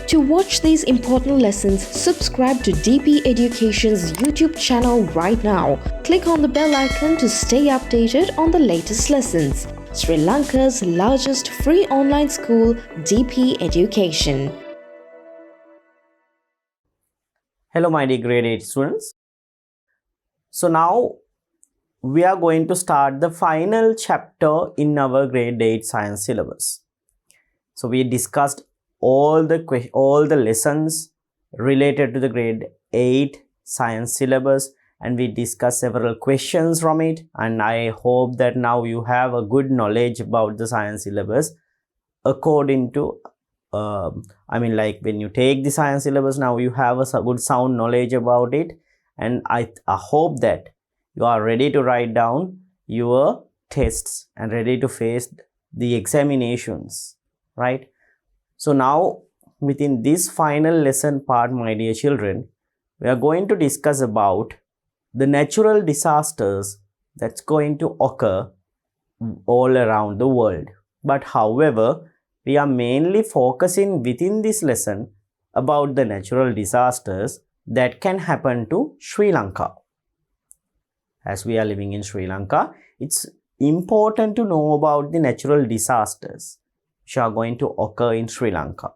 To watch these important lessons, subscribe to DP Education's YouTube channel right now. Click on the bell icon to stay updated on the latest lessons. Sri Lanka's largest free online school, DP Education. Hello my dear grade 8 students. So now we are going to start the final chapter in our grade 8 science syllabus. So we discussed all the lessons related to the grade 8 science syllabus, and we discussed several questions from it, and I hope that now you have a good knowledge about the science syllabus according to like when you take the science syllabus, now you have a good sound knowledge about it, and I hope that you are ready to write down your tests and ready to face the examinations, right? So now within this final lesson part, my dear children, we are going to discuss about the natural disasters that's going to occur all around the world. But however, we are mainly focusing within this lesson about the natural disasters that can happen to Sri Lanka. As we are living in Sri Lanka, it's important to know about the natural disasters which are going to occur in Sri Lanka.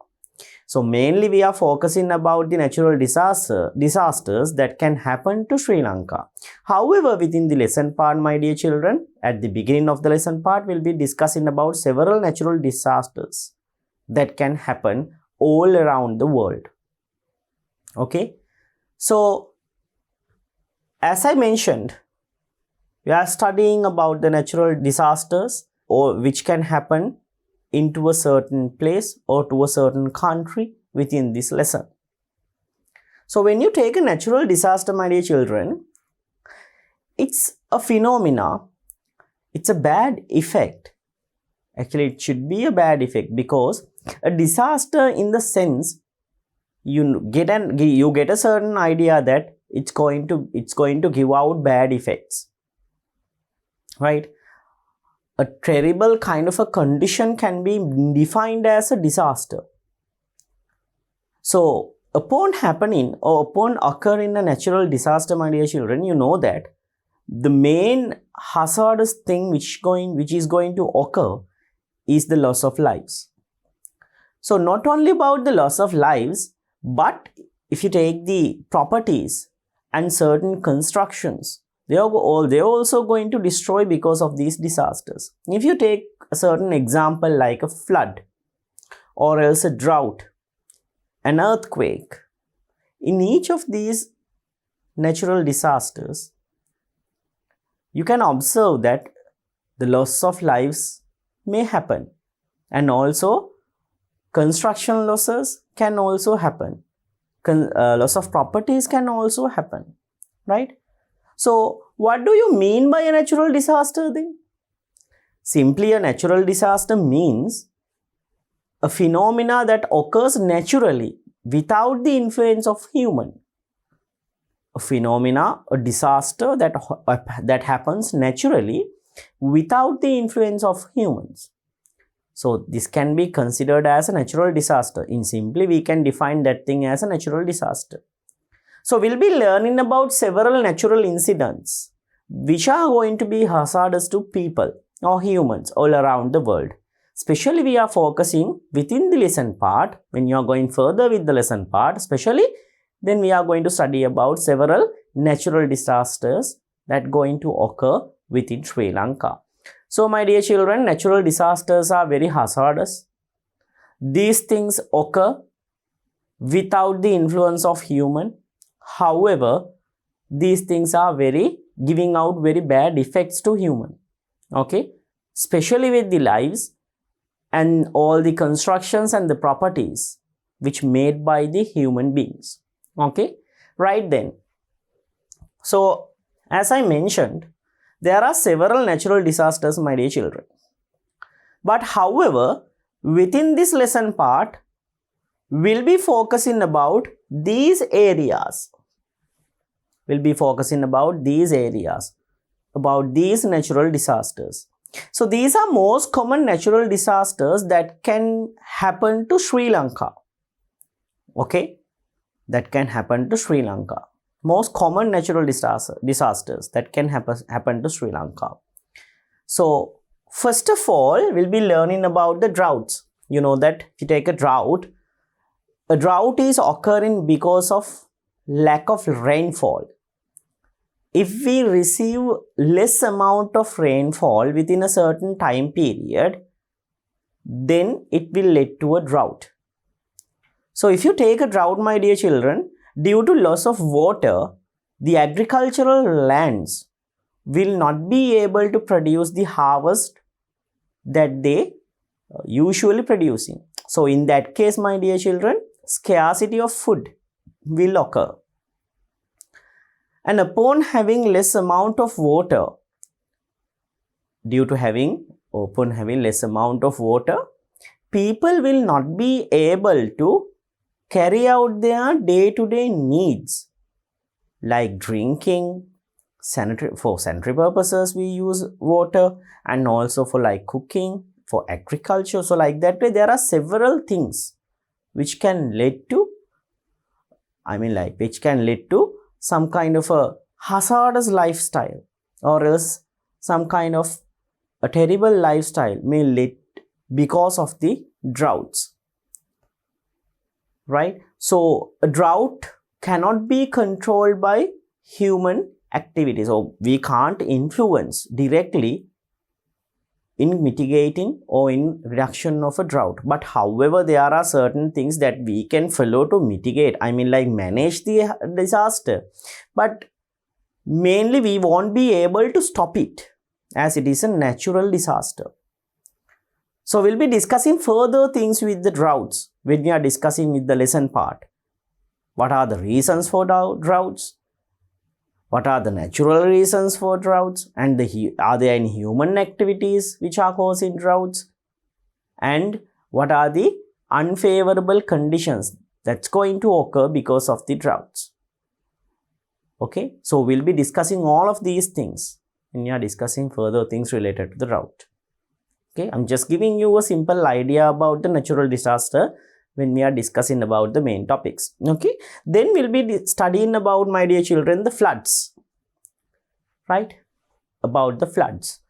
So mainly we are focusing about the natural disasters that can happen to Sri Lanka. However, within the lesson part, my dear children, at the beginning of the lesson part, we'll be discussing about several natural disasters that can happen all around the world. Okay. So, as I mentioned, we are studying about the natural disasters which can happen into a certain place or to a certain country within this lesson. So when you take a natural disaster, my dear children, it's a phenomena, it's a bad effect. Actually, it should be a bad effect, because a disaster, in the sense, you get a certain idea that it's going to give out bad effects, right? A terrible kind of a condition can be defined as a disaster. So upon happening or upon occurring a natural disaster, my dear children, you know that the main hazardous thing which is going to occur is the loss of lives. So not only about the loss of lives, but if you take the properties and certain constructions, they are also going to destroy because of these disasters. If you take a certain example like a flood or else a drought, an earthquake, in each of these natural disasters, you can observe that the loss of lives may happen, and also construction losses can also happen. Loss of properties can also happen, right? So what do you mean by a natural disaster then? Simply, a natural disaster means a phenomena that occurs naturally without the influence of human. A disaster that happens naturally without the influence of humans. So this can be considered as a natural disaster. In simply, we can define that thing as a natural disaster. So we'll be learning about several natural incidents which are going to be hazardous to people or humans all around the world. Especially we are focusing within the lesson part. When you are going further with the lesson part, especially, then we are going to study about several natural disasters that are going to occur within Sri Lanka. So my dear children, natural disasters are very hazardous. These things occur without the influence of human. However, these things are giving out very bad effects to human. Okay, especially with the lives and all the constructions and the properties which made by the human beings. Okay, right then. So as I mentioned, there are several natural disasters, my dear children. But however, within this lesson part, we'll be focusing about these areas. About these natural disasters. So these are most common natural disasters that can happen to Sri Lanka. Okay, that can happen to Sri Lanka. Most common natural disasters that can happen to Sri Lanka. So first of all, we'll be learning about the droughts. You know that if you take a drought is occurring because of lack of rainfall. If we receive less amount of rainfall within a certain time period, then it will lead to a drought. So if you take a drought, my dear children, due to loss of water, the agricultural lands will not be able to produce the harvest that they usually producing. So in that case, my dear children, scarcity of food will occur. And upon having less amount of water, less amount of water, people will not be able to carry out their day-to-day needs like drinking, for sanitary purposes we use water, and also for like cooking, for agriculture. So like that way there are several things which can lead to some kind of a hazardous lifestyle, or else some kind of a terrible lifestyle may lead because of the droughts, right? So a drought cannot be controlled by human activities, or we can't influence directly in mitigating or in reduction of a drought. But however, there are certain things that we can follow to mitigate, manage the disaster, but mainly we won't be able to stop it as it is a natural disaster. So we'll be discussing further things with the droughts when we are discussing with the lesson part. What are the reasons for droughts? What are the natural reasons for droughts? And are there any human activities which are causing droughts? And what are the unfavorable conditions that's going to occur because of the droughts? Okay, so we'll be discussing all of these things when we are discussing further things related to the drought. Okay, I'm just giving you a simple idea about the natural disaster when we are discussing about the main topics. Okay, then we'll be studying about, my dear children, the floods, right? About the floods.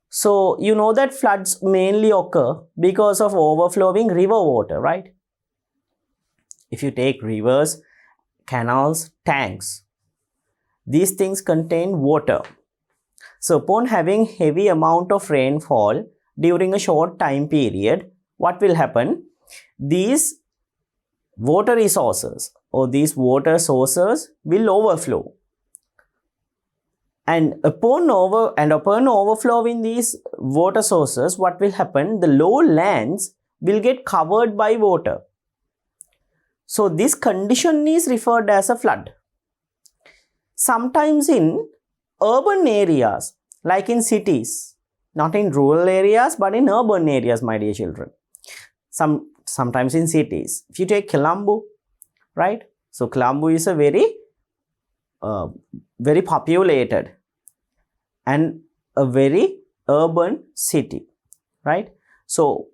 So you know that floods mainly occur because of overflowing river water, right? If you take rivers, canals, tanks, these things contain water. So upon having heavy amount of rainfall during a short time period, what will happen? These water resources or these water sources will overflow. And upon overflowing these water sources, what will happen? The lowlands will get covered by water. So this condition is referred as a flood. Sometimes in urban areas, like in cities, not in rural areas, but in urban areas, my dear children. Sometimes in cities. If you take Colombo, right? So Colombo is a very populated and a very urban city, right? So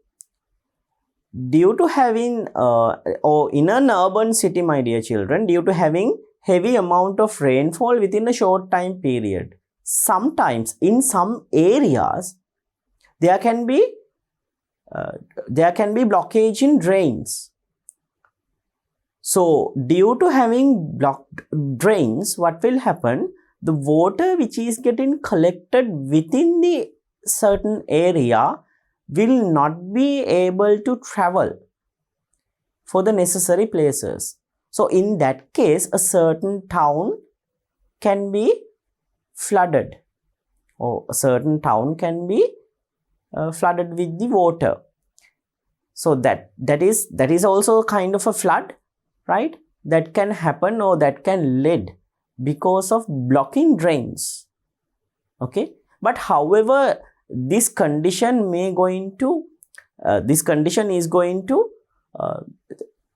due to having or in an urban city, my dear children, due to having heavy amount of rainfall within a short time period, sometimes in some areas there can be blockage in drains. So due to having blocked drains, what will happen? The water which is getting collected within the certain area will not be able to travel for the necessary places. So in that case, a certain town can be flooded, or a certain town can be flooded with the water. So that is also a kind of a flood, right? That can happen or that can lead because of blocking drains. Okay, but however, this condition is going to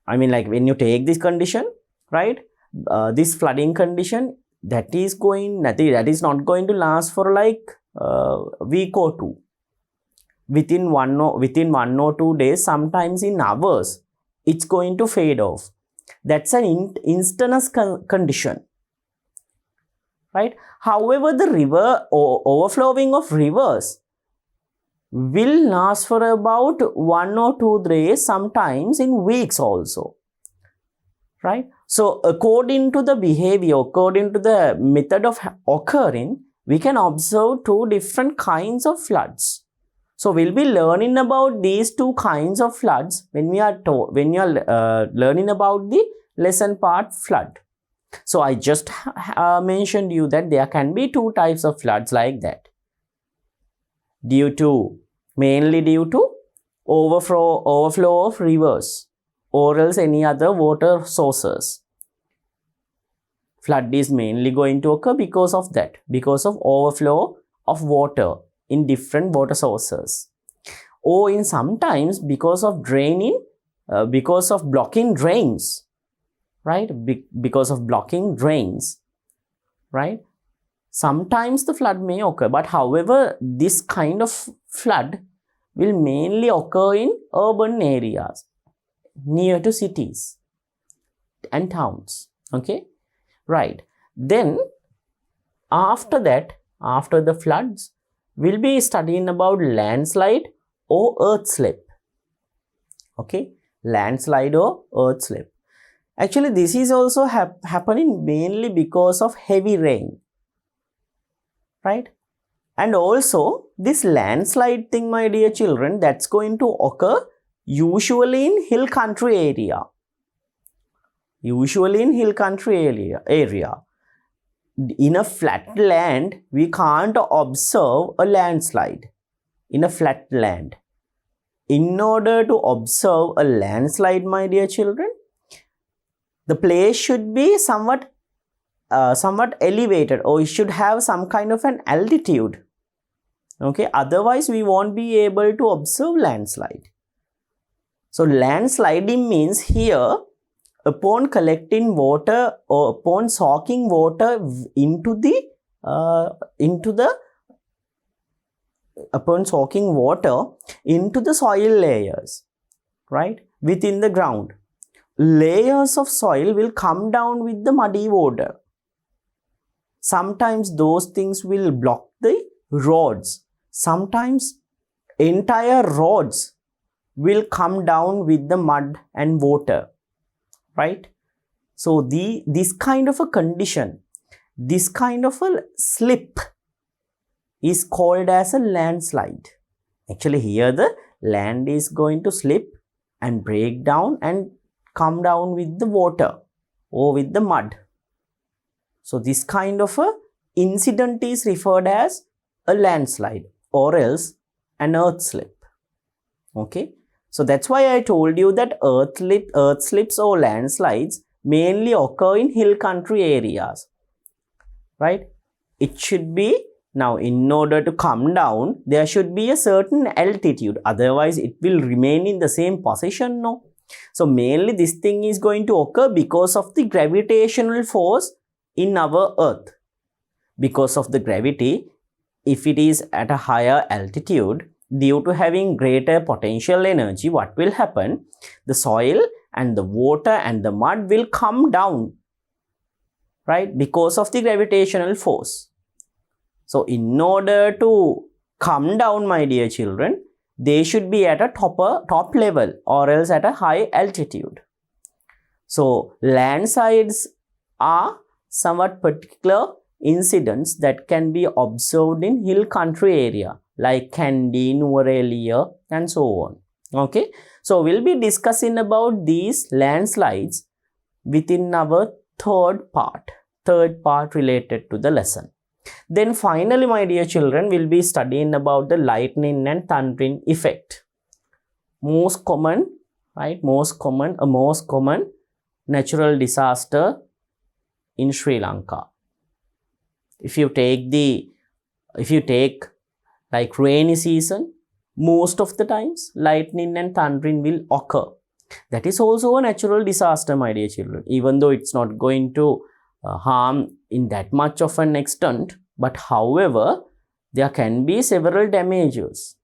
when you take this condition, right, this flooding condition, that is not going to last for like a week or two. Within one or 2 days, sometimes in hours, it's going to fade off. That's an instantaneous condition, right? However, the river overflowing of rivers will last for about 1 or 2 days, sometimes in weeks also, right? So according to the behavior, according to the method of occurring, we can observe 2 different kinds of floods. So we'll be learning about these 2 kinds of floods when you are learning about the lesson part flood. So I just mentioned you that there can be 2 types of floods like that, mainly due to overflow of rivers or else any other water sources. Flood is mainly going to occur because of that, because of overflow of water in different water sources, or in sometimes because of because of blocking drains, right? Because of blocking drains, right? Sometimes the flood may occur, but however, this kind of flood will mainly occur in urban areas near to cities and towns. Okay, right. Then after that, after the floods, we'll be studying about landslide or earth slip. Okay, landslide or earth slip. Actually, this is also happening mainly because of heavy rain, right? And also this landslide thing, my dear children, that's going to occur usually in hill country area. Usually in hill country area. In a flat land, we can't observe a landslide in a flat land. In order to observe a landslide, my dear children, the place should be somewhat elevated, or it should have some kind of an altitude. Okay, otherwise we won't be able to observe landslide. So landsliding means here, upon collecting water or upon soaking water upon soaking water into the soil layers, right, within the ground, layers of soil will come down with the muddy water. Sometimes those things will block the roads. Sometimes entire roads will come down with the mud and water, right? So this kind of a condition, this kind of a slip is called as a landslide. Actually, here the land is going to slip and break down and come down with the water or with the mud. So this kind of a incident is referred as a landslide or else an earth slip. Okay, so that's why I told you that earth slips or landslides mainly occur in hill country areas, right? It should be, now in order to come down, there should be a certain altitude, otherwise it will remain in the same position, no? So mainly this thing is going to occur because of the gravitational force in our earth. Because of the gravity, if it is at a higher altitude, due to having greater potential energy, what will happen? The soil and the water and the mud will come down, right? Because of the gravitational force. So in order to come down, my dear children, they should be at a top level or else at a high altitude. So landslides are somewhat particular incidents that can be observed in hill country area like Kandy, Nuwara and so on. Okay, so we'll be discussing about these landslides within our third part related to the lesson. Then finally, my dear children, we'll be studying about the lightning and thundering effect. Most common, right? Most common natural disaster in Sri Lanka. If you take like rainy season, most of the times lightning and thundering will occur. That is also a natural disaster, my dear children, even though it's not going to harm in that much of an extent, but however, there can be several damages,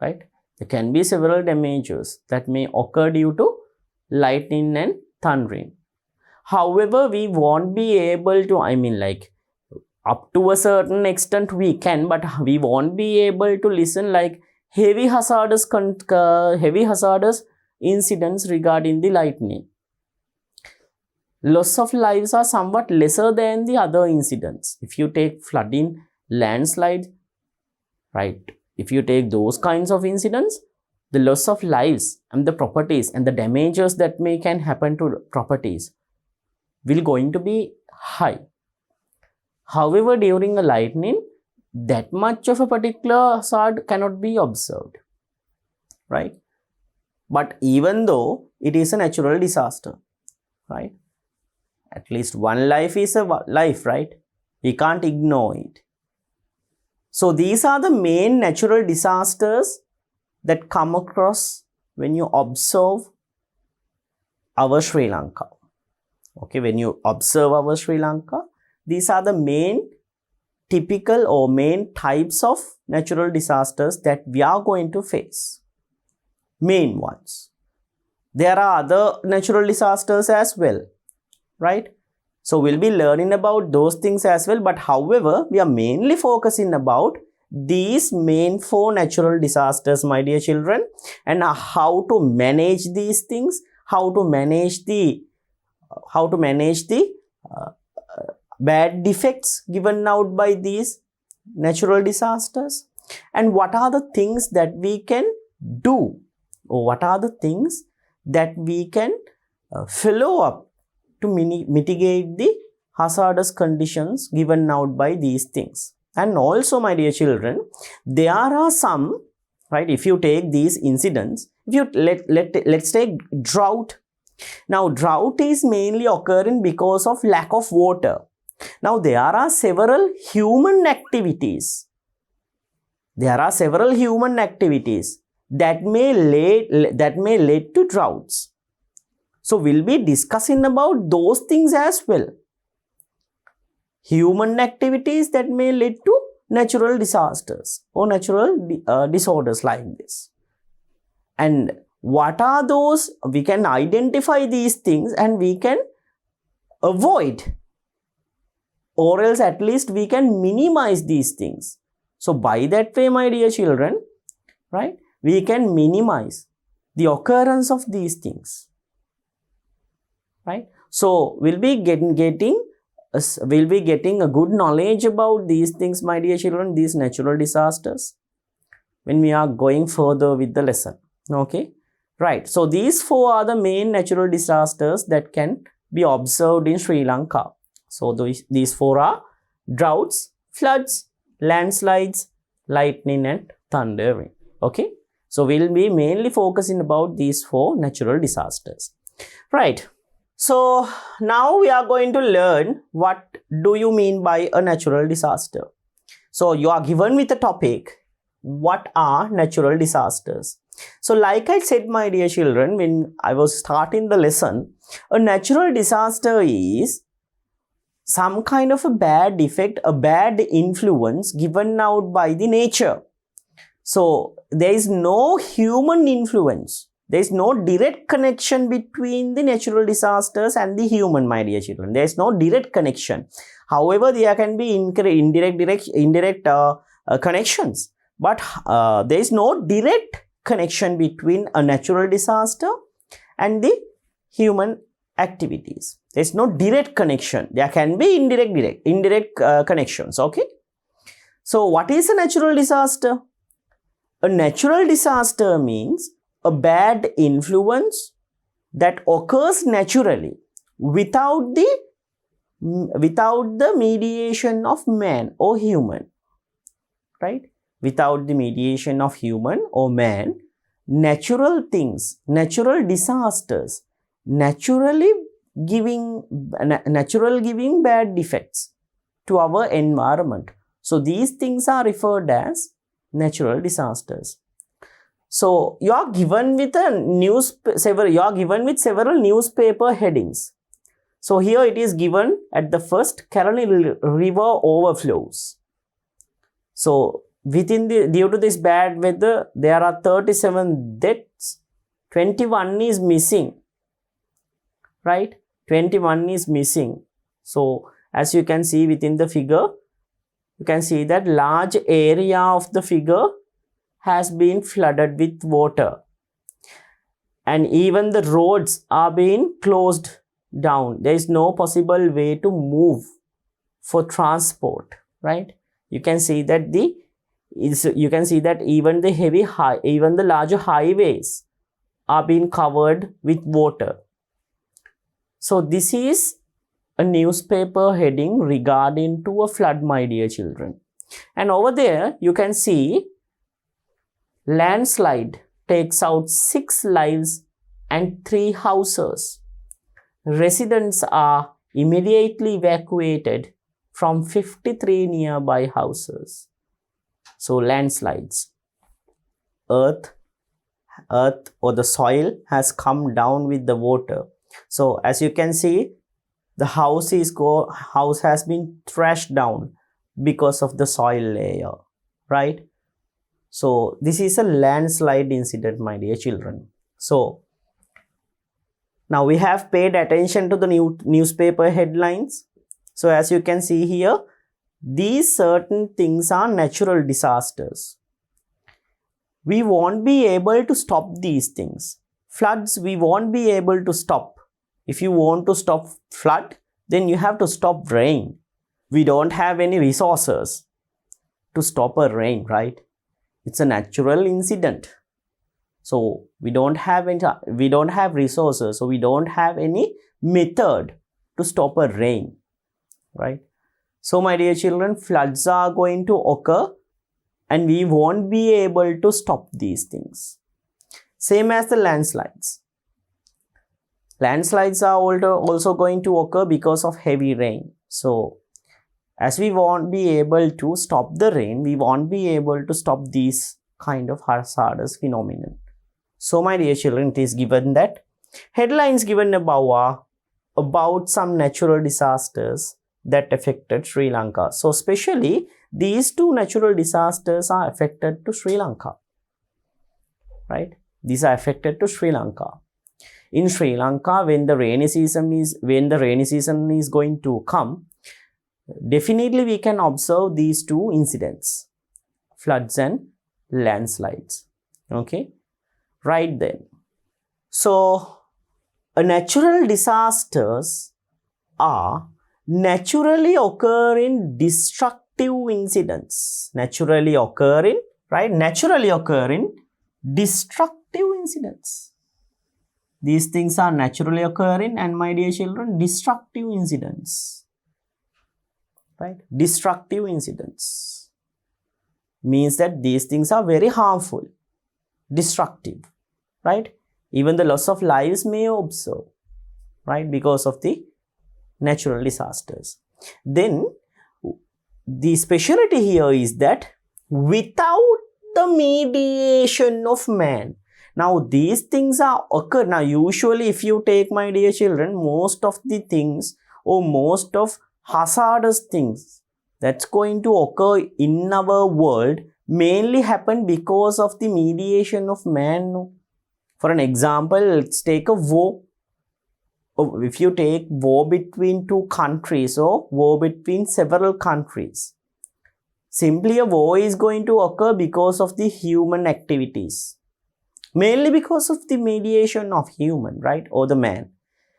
right? There can be several damages that may occur due to lightning and thundering. However, we won't be able to, up to a certain extent we can, but we won't be able to listen like heavy hazardous incidents regarding the lightning. Loss of lives are somewhat lesser than the other incidents. If you take flooding, landslide, right? If you take those kinds of incidents, the loss of lives and the properties and the damages that can happen to properties will going to be high. However, during a lightning, that much of a particular hazard cannot be observed, right? But even though it is a natural disaster, right? At least one life is a life, right? We can't ignore it. So these are the main natural disasters that come across when you observe our Sri Lanka. Okay, when you observe our Sri Lanka, these are the main typical or main types of natural disasters that we are going to face. Main ones. There are other natural disasters as well, right? So we'll be learning about those things as well, but however, we are mainly focusing about these main 4 natural disasters, my dear children, and how to manage these things, how to manage the bad defects given out by these natural disasters, and what are the things that we can do, or what are the things that we can follow up to mitigate the hazardous conditions given out by these things. And also, my dear children, there are some, right? If you take these incidents, if you let's take drought. Now, drought is mainly occurring because of lack of water. Now, there are several human activities. That may lead to droughts. So, we'll be discussing about those things as well. Human activities that may lead to natural disasters or natural disorders like this. And what are those? We can identify these things and we can avoid, or else at least we can minimize these things. So by that way, my dear children, right, we can minimize the occurrence of these things, right? So we'll be getting a good knowledge about these things, my dear children, these natural disasters, when we are going further with the lesson. Okay, right. So these 4 are the main natural disasters that can be observed in Sri Lanka. So these 4 are droughts, floods, landslides, lightning and thundering. Okay, so we'll be mainly focusing about these 4 natural disasters. Right. So now we are going to learn what do you mean by a natural disaster. So you are given with a topic, what are natural disasters? So like I said, my dear children, when I was starting the lesson, a natural disaster is some kind of a bad effect, a bad influence given out by the nature. So there is no human influence. There is no direct connection between the natural disasters and the human, my dear children. There is no direct connection. However, there can be indirect connections. But there is no direct connection between a natural disaster and the human activities. There is no direct connection. There can be indirect connections. Okay. So what is a natural disaster? A natural disaster means a bad influence that occurs naturally without the mediation of man or human, right? Without the mediation of human or man, natural things, natural disasters, natural giving bad defects to our environment. So these things are referred as natural disasters. So you are given with several newspaper headings. So here it is given at the first, Kalanni River overflows. So due to this bad weather, there are 37 deaths, 21 is missing. right? 21 is missing. So as you can see within the figure, you can see that large area of the figure has been flooded with water. And even the roads are being closed down. There is no possible way to move for transport, right? You can see that even the larger highways are being covered with water. So this is a newspaper heading regarding to a flood, my dear children. And over there you can see landslide takes out 6 lives and 3 houses. Residents are immediately evacuated from 53 nearby houses. So landslides. Earth or the soil has come down with the water. So as you can see, the house has been thrashed down because of the soil layer, right? So this is a landslide incident, my dear children. So now we have paid attention to the newspaper headlines. So as you can see here, these certain things are natural disasters. We won't be able to stop these things. Floods, we won't be able to stop. If you want to stop flood, then you have to stop rain. We don't have any resources to stop a rain, right? It's a natural incident. So we don't have resources, so we don't have any method to stop a rain, right? So my dear children, floods are going to occur and we won't be able to stop these things. Same as the landslides. Landslides are also going to occur because of heavy rain. So as we won't be able to stop the rain, we won't be able to stop these kind of hazardous phenomenon. So my dear children, it is given that headlines given above are about some natural disasters that affected Sri Lanka. So especially these 2 natural disasters are affected to Sri Lanka, right? These are affected to Sri Lanka. In Sri Lanka, when the rainy season is going to come, definitely we can observe these 2 incidents, floods and landslides. Okay, right then. So natural disasters are naturally occurring destructive incidents. Naturally occurring destructive incidents. These things are naturally occurring and, my dear children, destructive incidents. Right? Destructive incidents means that these things are very harmful, destructive, right? Even the loss of lives may observe, right? Because of the natural disasters. Then the specialty here is that without the mediation of man. Now these things are occur. Now usually if you take, my dear children, most of the things or most of hazardous things that's going to occur in our world mainly happen because of the mediation of man. For an example, let's take a war. If you take war between 2 countries or war between several countries, simply a war is going to occur because of the human activities, mainly because of the mediation of human, right, or the man.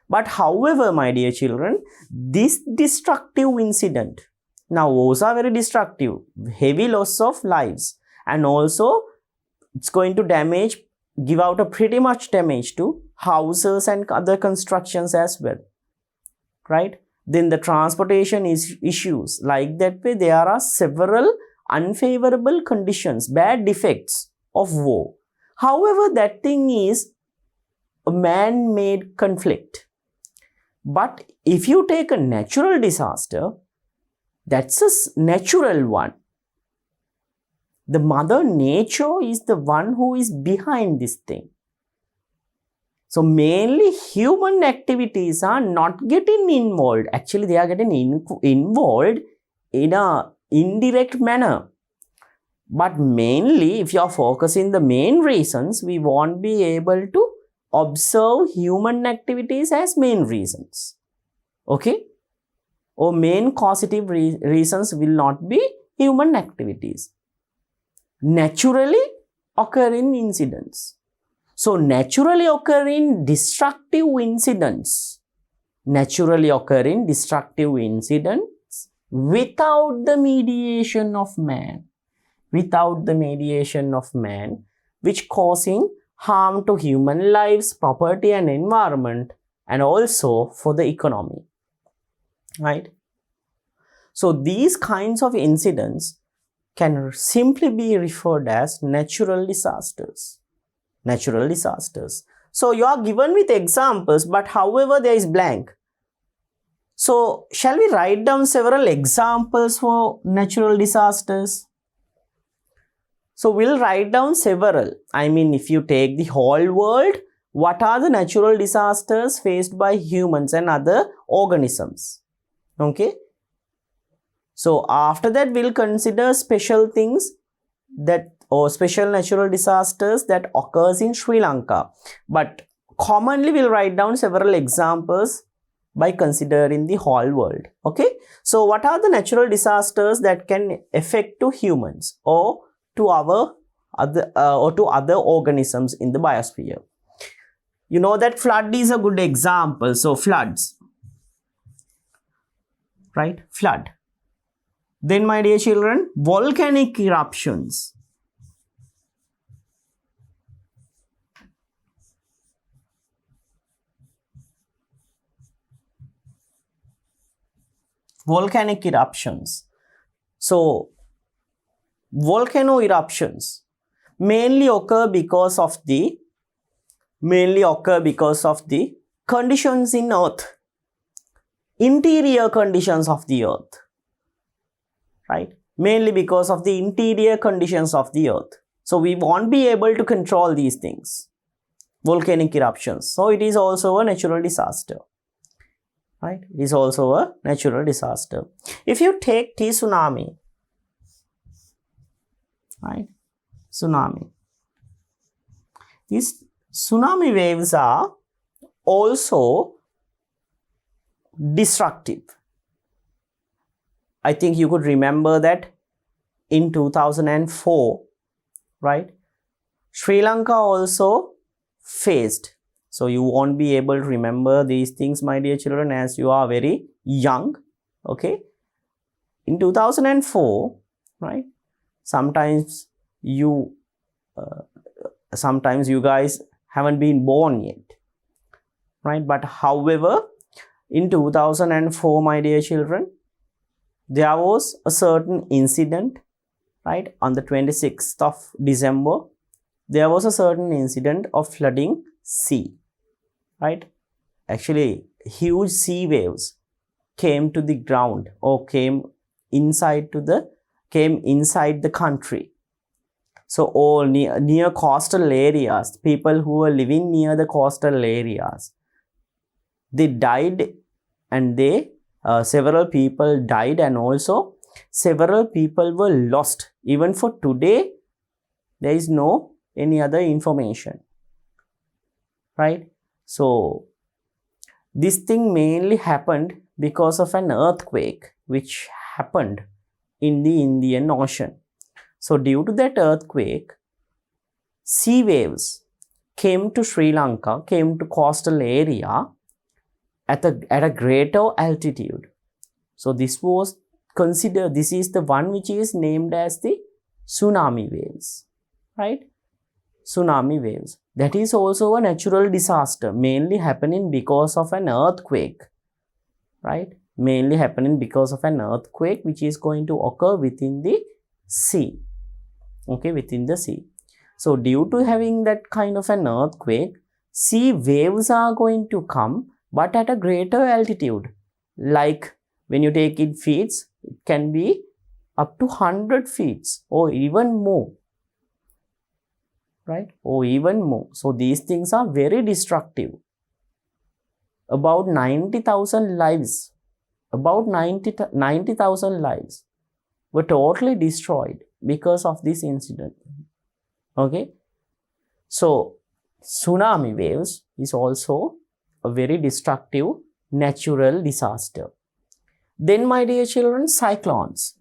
But however, my dear children, this destructive incident, now wars are very destructive, heavy loss of lives, and also it's going to give out a pretty much damage to houses and other constructions as well, right? Then the transportation issues, like that way there are several unfavorable conditions, bad effects of war. However, that thing is a man-made conflict. But if you take a natural disaster, that's a natural one. The mother nature is the one who is behind this thing. So mainly human activities are not getting involved. Actually, they are getting involved in an indirect manner. But mainly, if you are focusing the main reasons, we won't be able to observe human activities as main reasons. Okay? Or main causative reasons will not be human activities. Naturally occurring incidents. So naturally occurring destructive incidents. Naturally occurring destructive incidents without the mediation of man. Without the mediation of man, which causing harm to human lives, property and environment, and also for the economy. Right? So these kinds of incidents can simply be referred as natural disasters. Natural disasters. So you are given with examples, but however there is blank. So shall we write down several examples for natural disasters? So we'll write down several. I mean, if you take the whole world, what are the natural disasters faced by humans and other organisms? Okay. So after that, we'll consider special things that or special natural disasters that occurs in Sri Lanka. But commonly we'll write down several examples by considering the whole world. Okay. So what are the natural disasters that can affect to humans or to our other organisms in the biosphere? You know that flood is a good example. So floods, right? Flood. Then, my dear children, volcanic eruptions. Volcanic eruptions. So volcano eruptions mainly occur because of the conditions in earth, interior conditions of the earth, right? Mainly because of the interior conditions of the earth. So we won't be able to control these things. Volcanic eruptions. So it is also a natural disaster, right? It is also a natural disaster. If you take tsunami, right? Tsunami. These tsunami waves are also destructive. I think you could remember that in 2004, right? Sri Lanka also faced. So you won't be able to remember these things, my dear children, as you are very young. Okay. In 2004, right? Sometimes you guys haven't been born yet, right? But however, in 2004, my dear children, there was a certain incident, right? On the 26th of December, there was a certain incident of flooding sea, right? Actually, huge sea waves came to the ground or came inside the country. So all near coastal areas, people who were living near the coastal areas, they died, and several people died, and also several people were lost. Even for today, there is no any other information, right? So this thing mainly happened because of an earthquake which happened in the Indian Ocean. So due to that earthquake, sea waves came to Sri Lanka, came to coastal area at a greater altitude. So this is the one which is named as the tsunami waves, right? Tsunami waves. That is also a natural disaster, mainly happening because of an earthquake, right? Mainly happening because of an earthquake which is going to occur within the sea. Okay, within the sea. So due to having that kind of an earthquake, sea waves are going to come, but at a greater altitude. Like when you take it feet, it can be up to 100 feet or even more, right? Or even more. So these things are very destructive. About 90,000 lives, about 90,000 lives were totally destroyed because of this incident. Okay. So tsunami waves is also a very destructive natural disaster. Then, my dear children, cyclones.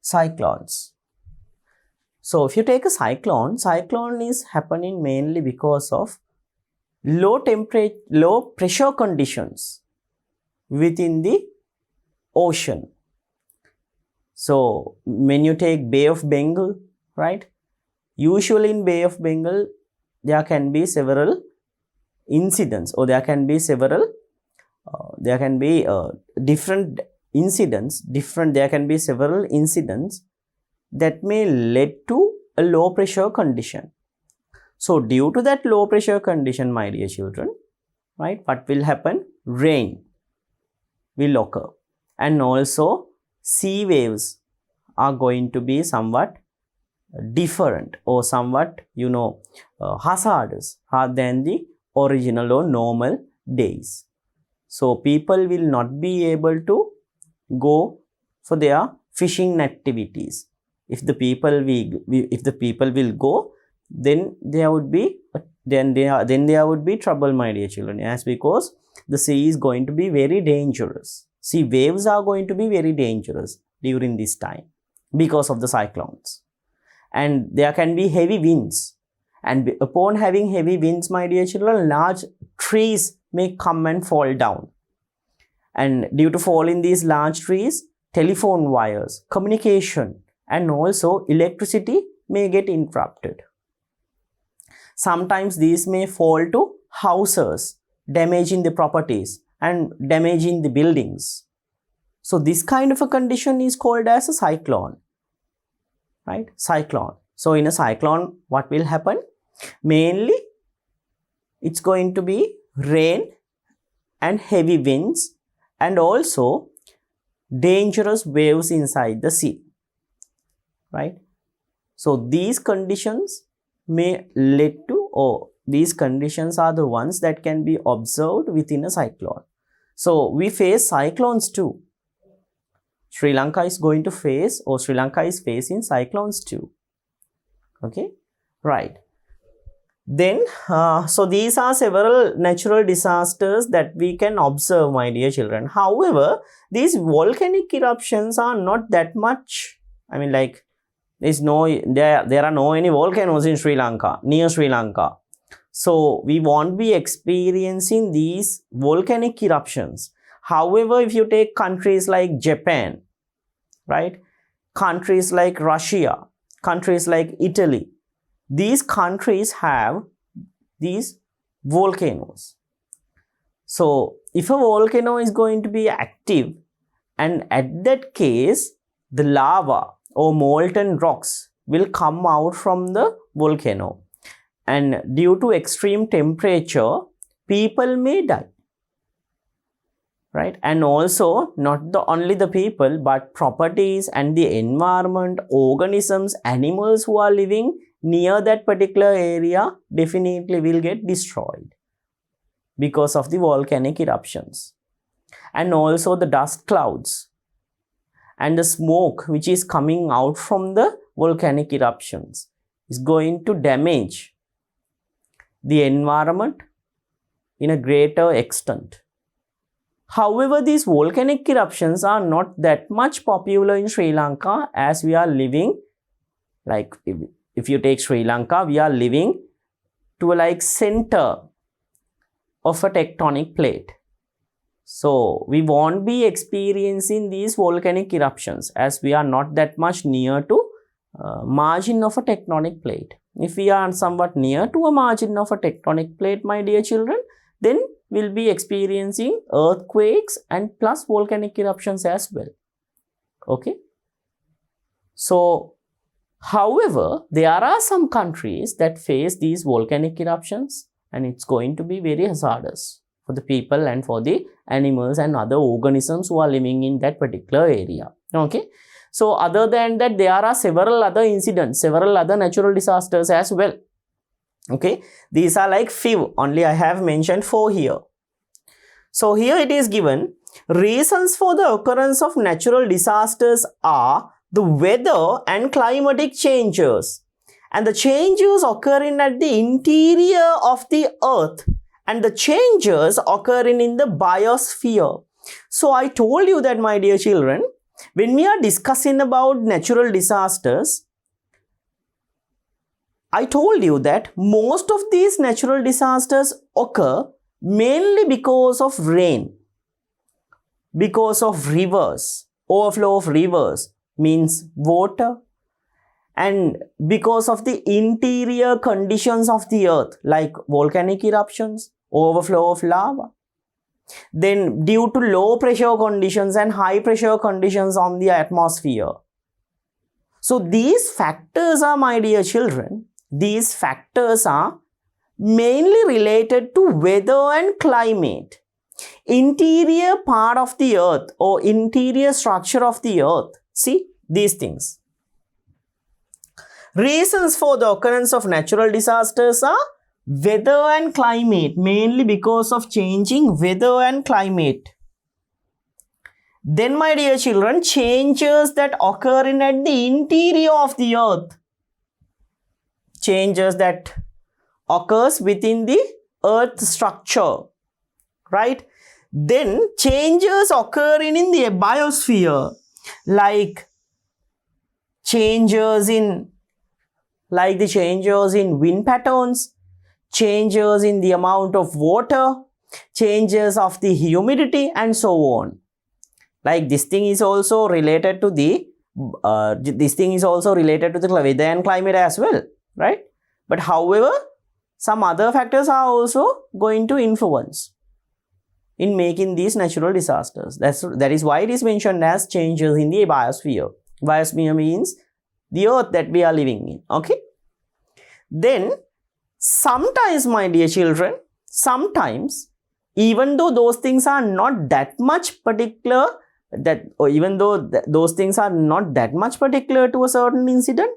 Cyclones. So, if you take a cyclone is happening mainly because of low pressure conditions within the ocean. So, when you take Bay of Bengal, right? Usually in Bay of Bengal, there can be several incidents, or there can be several, different incidents, there can be several incidents that may lead to a low pressure condition. So, due to that low pressure condition, my dear children, right, what will happen? Rain will occur, and also sea waves are going to be somewhat different or somewhat, hazardous than the original or normal days. So, people will not be able to go for their fishing activities. If the people will go, then there would be trouble, my dear children, as because the sea is going to be very dangerous. Sea waves are going to be very dangerous during this time because of the cyclones, and there can be heavy winds, and upon having heavy winds, my dear children, large trees may come and fall down, and due to fall in these large trees, telephone wires, communication, and also electricity may get interrupted. Sometimes these may fall to houses, damaging the properties and damaging the buildings. So this kind of a condition is called as a cyclone, right? Cyclone. So in a cyclone, what will happen? Mainly, it's going to be rain and heavy winds, and also dangerous waves inside the sea, right? So these conditions may lead to, or these conditions are the ones that can be observed within a cyclone. So we face cyclones too. Sri Lanka is going to face, or Sri Lanka is facing cyclones too. Okay, right. Then, so these are several natural disasters that we can observe, my dear children. However, these volcanic eruptions are not that much, I mean, like, there are no any volcanoes in Sri Lanka, near Sri Lanka. So we won't be experiencing these volcanic eruptions. However, if you take countries like Japan, right, countries like Russia, countries like Italy, these countries have these volcanoes. So if a volcano is going to be active, and at that case, the lava or molten rocks will come out from the volcano, and due to extreme temperature, people may die, right? And also not only the people, but properties and the environment, organisms, animals who are living near that particular area definitely will get destroyed because of the volcanic eruptions. And also the dust clouds and the smoke which is coming out from the volcanic eruptions is going to damage the environment in a greater extent. However, these volcanic eruptions are not that much popular in Sri Lanka, as we are living, like, if you take Sri Lanka, we are living to a like center of a tectonic plate. So we won't be experiencing these volcanic eruptions, as we are not that much near to margin of a tectonic plate. If we are somewhat near to a margin of a tectonic plate, my dear children, then we'll be experiencing earthquakes and plus volcanic eruptions as well. Okay. So, however, there are some countries that face these volcanic eruptions, and it's going to be very hazardous for the people and for the animals and other organisms who are living in that particular area. Okay. So, other than that, there are several other incidents, several other natural disasters as well. Okay. These are like few, only I have mentioned 4 here. So, here it is given, reasons for the occurrence of natural disasters are the weather and climatic changes, and the changes occurring at the interior of the earth, and the changes occurring in the biosphere. So I told you that, my dear children, when we are discussing about natural disasters, I told you that most of these natural disasters occur mainly because of rain, because of rivers, overflow of rivers means water, and because of the interior conditions of the earth like volcanic eruptions, overflow of lava. Then due to low pressure conditions and high pressure conditions on the atmosphere. So these factors are, my dear children, these factors are mainly related to weather and climate. Interior part of the earth or interior structure of the earth. See these things. Reasons for the occurrence of natural disasters are weather and climate, mainly because of changing weather and climate. Then, my dear children, changes that occur at the interior of the earth. Changes that occurs within the earth structure, right? Then changes occurring in the biosphere, like changes in wind patterns, changes in the amount of water, changes of the humidity, and so on. Like this thing is also related to the weather and climate as well, right? But however, some other factors are also going to influence in making these natural disasters. That is why it is mentioned as changes in the biosphere. Biosphere means the earth that we are living in. Okay. Then sometimes, my dear children, sometimes even though those things are not that much particular, those things are not that much particular to a certain incident,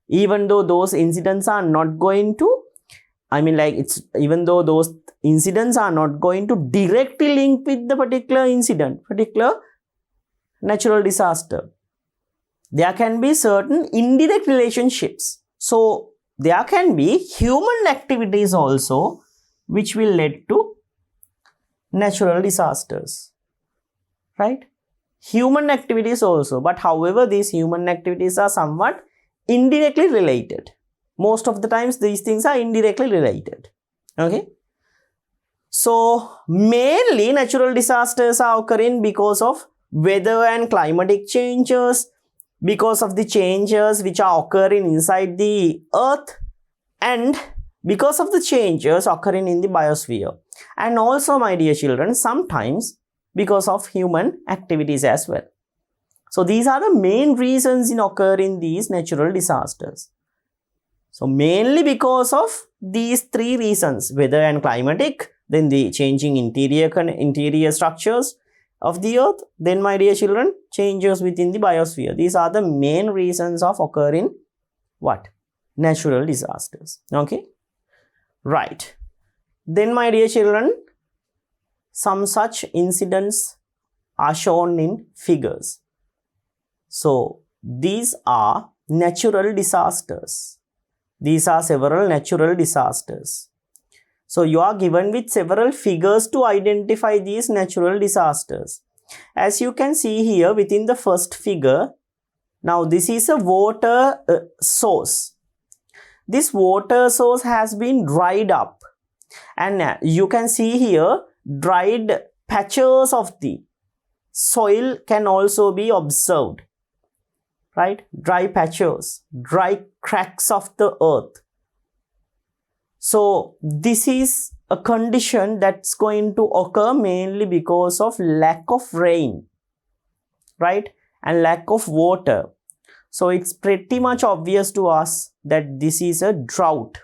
even though those incidents are not going to, even though those incidents are not going to directly link with the particular incident, particular natural disaster, there can be certain indirect relationships. So there can be human activities also which will lead to natural disasters, right? Human activities also, but however these human activities are somewhat indirectly related. Most of the times these things are indirectly related. Okay. So mainly natural disasters are occurring because of weather and climatic changes, because of the changes which are occurring inside the earth, and because of the changes occurring in the biosphere. And also, my dear children, sometimes because of human activities as well. So these are the main reasons in occurring these natural disasters. So mainly because of these three reasons, weather and climatic, then the changing interior structures of the earth, then, my dear children, changes within the biosphere. These are the main reasons of occurring what? Natural disasters. Okay. Right. Then, my dear children, some such incidents are shown in figures. So these are natural disasters. These are several natural disasters. So you are given with several figures to identify these natural disasters. As you can see here within the first figure, now this is a water source. This water source has been dried up, and you can see here dried patches of the soil can also be observed, right? Dry patches, dry cracks of the earth. So this is a condition that's going to occur mainly because of lack of rain, right? And lack of water. So it's pretty much obvious to us that this is a drought.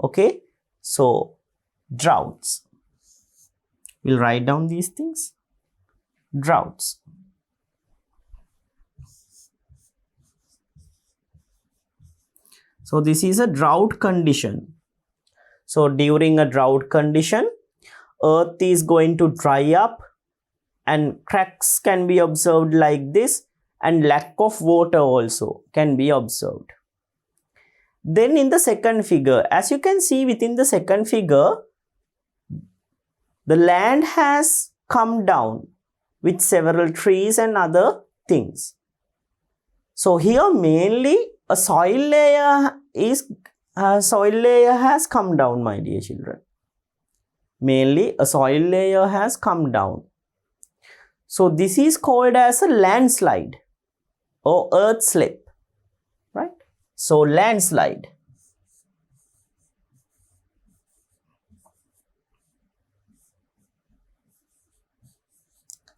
Okay. So droughts. We'll write down these things. Droughts. So this is a drought condition. So during a drought condition, earth is going to dry up and cracks can be observed like this, and lack of water also can be observed. Then in the second figure, as you can see within the second figure, the land has come down with several trees and other things. So here mainly a soil layer has come down, my dear children. Mainly a soil layer has come down. So this is called as a landslide or earth slip, right? So landslide.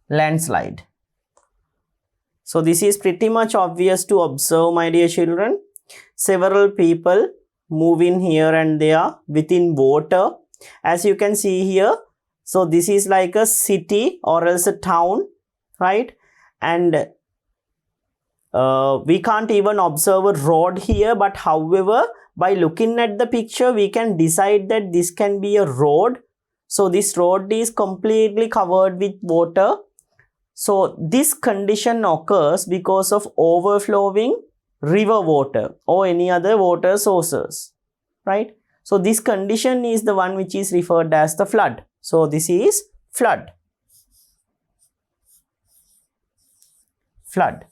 Landslide. So this is pretty much obvious to observe, my dear children. Several people move in here and there within water. As you can see here, so this is like a city or else a town, right? And we can't even observe a road here, but however, by looking at the picture, we can decide that this can be a road. So this road is completely covered with water. So this condition occurs because of overflowing river water or any other water sources, right? So this condition is the one which is referred as the flood. So this is flood. Flood,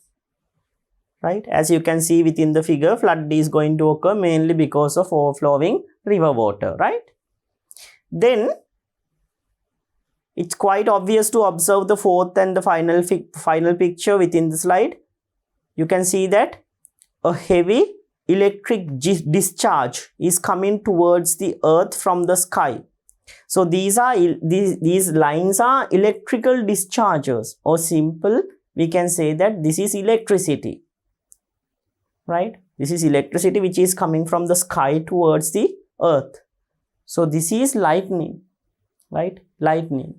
right? As you can see within the figure, flood is going to occur mainly because of overflowing river water, right? Then it's quite obvious to observe the fourth and the final picture within the slide. You can see that a heavy electric discharge is coming towards the earth from the sky. So these lines are electrical discharges, or simple we can say that this is electricity, right? This is electricity which is coming from the sky towards the earth. So this is lightning, right? Lightning.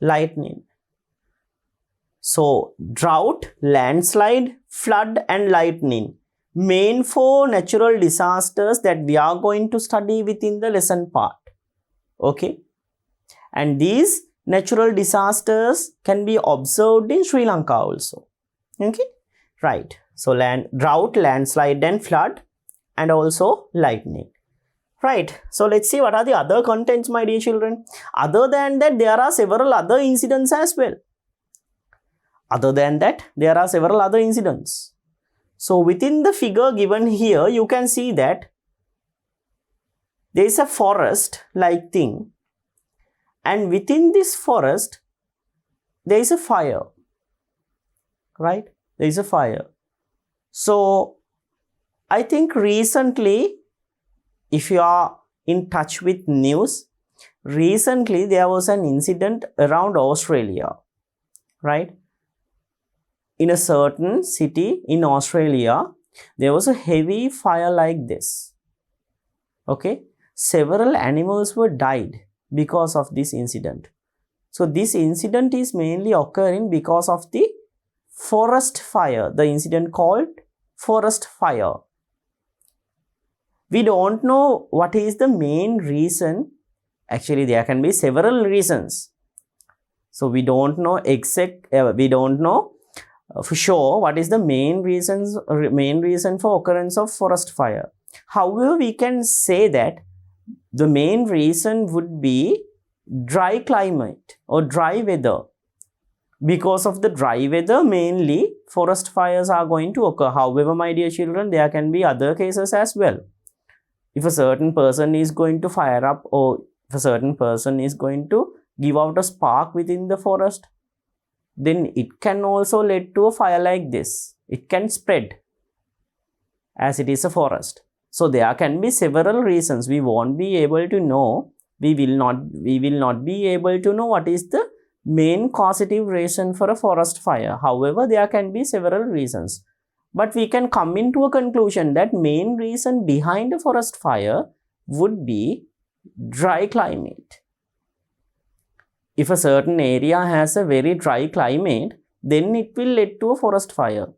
Lightning. So drought, landslide, flood and lightning, main four natural disasters that we are going to study within the lesson part. Okay, and these natural disasters can be observed in Sri Lanka also. Okay, right. So drought, landslide and flood, and also lightning. Right, so let's see what are the other contents, my dear children. Other than that, there are several other incidents as well. So within the figure given here, you can see that there is a forest like thing, and within this forest there is a fire, right? There is a fire. So I think recently, if you are in touch with news, recently there was an incident around Australia, right? In a certain city in Australia, there was a heavy fire like this. Okay, several animals were died because of this incident. So this incident is mainly occurring because of the forest fire, the incident called forest fire. We don't know what is the main reason. Actually, there can be several reasons. So we don't know for sure what is the main reason for occurrence of forest fire. However, we can say that the main reason would be dry climate or dry weather. Because of the dry weather, mainly forest fires are going to occur. However, my dear children, there can be other cases as well. If a certain person is going to fire up, or if a certain person is going to give out a spark within the forest, then it can also lead to a fire like this. It can spread as it is a forest. So there can be several reasons. We won't be able to know. We will not be able to know what is the main causative reason for a forest fire. However, there can be several reasons. But we can come into a conclusion that main reason behind a forest fire would be dry climate. If a certain area has a very dry climate, then it will lead to a forest fire.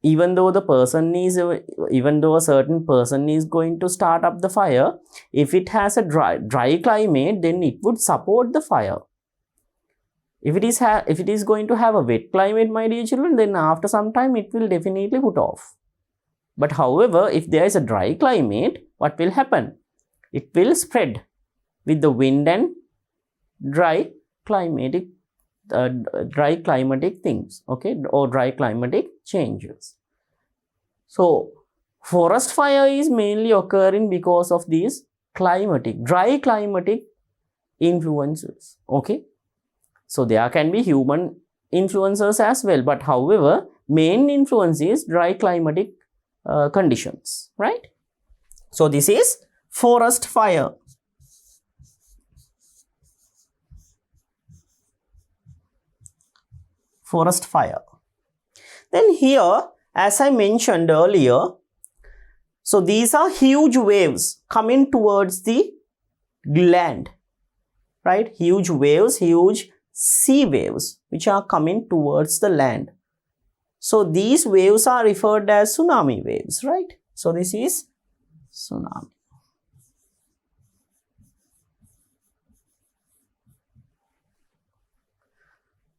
even though a certain person is going to start up the fire, if it has a dry climate, then it would support the fire. If it is going to have a wet climate, my dear children, then after some time it will definitely put off. But however, if there is a dry climate, what will happen? It will spread with the wind and dry climatic things, okay, or dry climatic changes. So forest fire is mainly occurring because of these dry climatic influences, okay. So there can be human influences as well, but however, main influence is dry climatic conditions, right? So this is forest fire. Forest fire. Then here, as I mentioned earlier, so these are huge waves coming towards the land, right? Huge waves, huge sea waves which are coming towards the land. So these waves are referred as tsunami waves, right? So this is tsunami.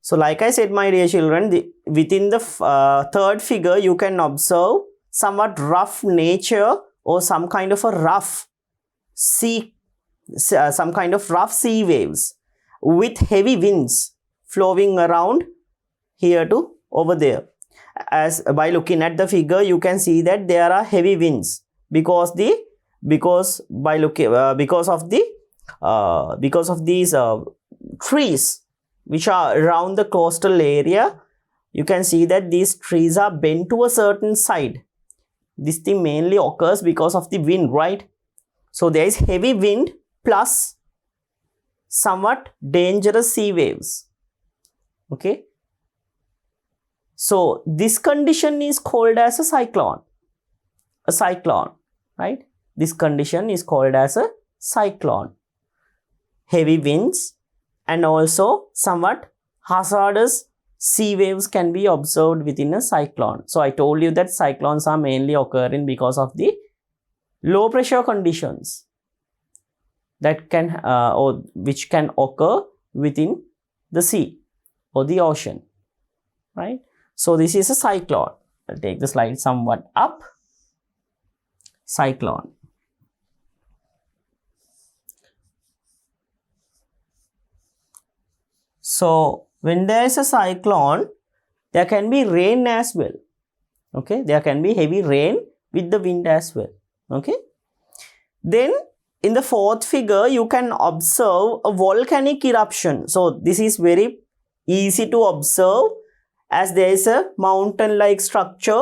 So like I said, my dear children, within the third figure, you can observe somewhat rough nature or some kind of a rough sea, some kind of rough sea waves with heavy winds flowing around here to over there. As by looking at the figure, you can see that there are heavy winds because of these trees which are around the coastal area. You can see that these trees are bent to a certain side. This thing mainly occurs because of the wind, right? So there is heavy wind plus somewhat dangerous sea waves, okay. So this condition is called as a cyclone, right? This condition is called as a cyclone. Heavy winds and also somewhat hazardous sea waves can be observed within a cyclone. So I told you that cyclones are mainly occurring because of the low pressure conditions that can or which can occur within the sea or the ocean, right? So this is a cyclone. I'll take the slide somewhat up. Cyclone. So when there is a cyclone, there can be rain as well, okay. There can be heavy rain with the wind as well, okay. Then in the fourth figure, you can observe a volcanic eruption. So this is very easy to observe as there is a mountain-like structure,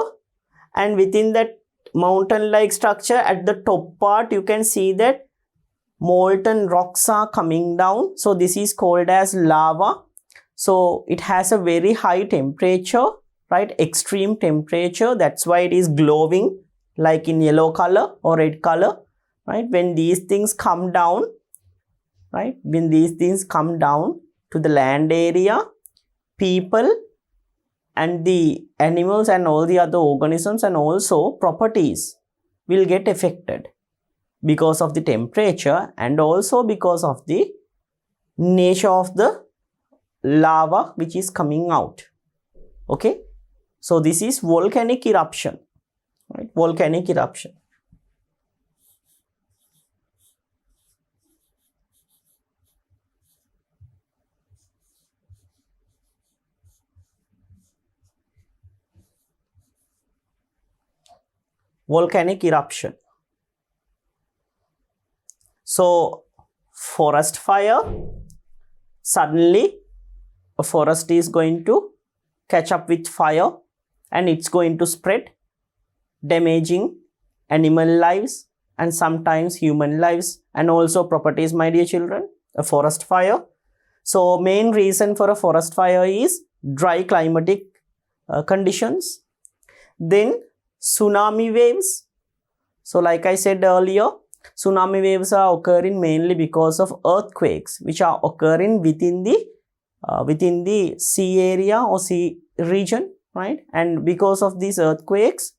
and within that mountain-like structure at the top part, you can see that molten rocks are coming down. So this is called as lava. So it has a very high temperature, right? Extreme temperature. That's why it is glowing like in yellow color or red color, right? When these things come down, right? When these things come down to the land area, people and the animals and all the other organisms and also properties will get affected because of the temperature and also because of the nature of the lava which is coming out, okay. So this is volcanic eruption, right? Volcanic eruption. Volcanic eruption. So forest fire, suddenly a forest is going to catch up with fire and it's going to spread, damaging animal lives and sometimes human lives and also properties, my dear children. A forest fire. So main reason for a forest fire is dry climatic conditions. Then tsunami waves. So like I said earlier, tsunami waves are occurring mainly because of earthquakes which are occurring within the sea area or sea region, right? And because of these earthquakes,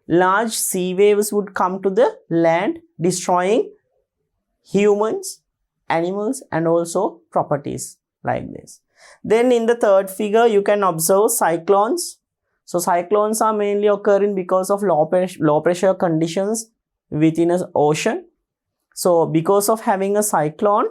large sea waves would come to the land, destroying humans, animals, and also properties like this. Then in the third figure, you can observe cyclones. So cyclones are mainly occurring because of low pressure conditions within an ocean. So because of having a cyclone,